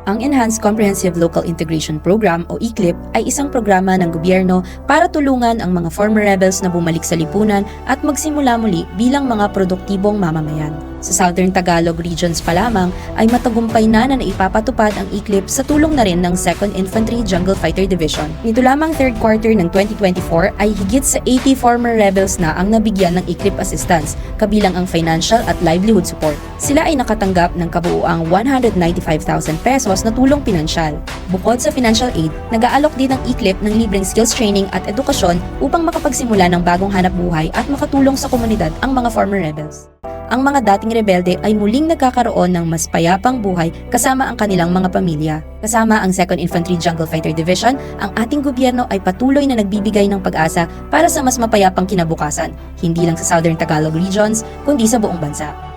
Ang Enhanced Comprehensive Local Integration Program o ECLIP ay isang programa ng gobyerno para tulungan ang mga former rebels na bumalik sa lipunan at magsimula muli bilang mga produktibong mamamayan. Sa Southern Tagalog regions pa lamang ay matagumpay na naipapatupad ang ECLIP sa tulong na rin ng 2nd Infantry Jungle Fighter Division. Nito lamang third quarter ng 2024 ay higit sa 80 former rebels na ang nabigyan ng ECLIP assistance, kabilang ang financial at livelihood support. Sila ay nakatanggap ng kabuuang 195,000 pesos na tulong pinansyal. Bukod sa financial aid, nag-aalok din ng ECLIP ng libreng skills training at edukasyon upang makapagsimula ng bagong hanap buhay at makatulong sa komunidad ang mga former rebels. Ang mga dating rebelde ay muling nagkakaroon ng mas payapang buhay kasama ang kanilang mga pamilya. Kasama ang 2nd Infantry Jungle Fighter Division, ang ating gobyerno ay patuloy na nagbibigay ng pag-asa para sa mas mapayapang kinabukasan, hindi lang sa Southern Tagalog regions, kundi sa buong bansa.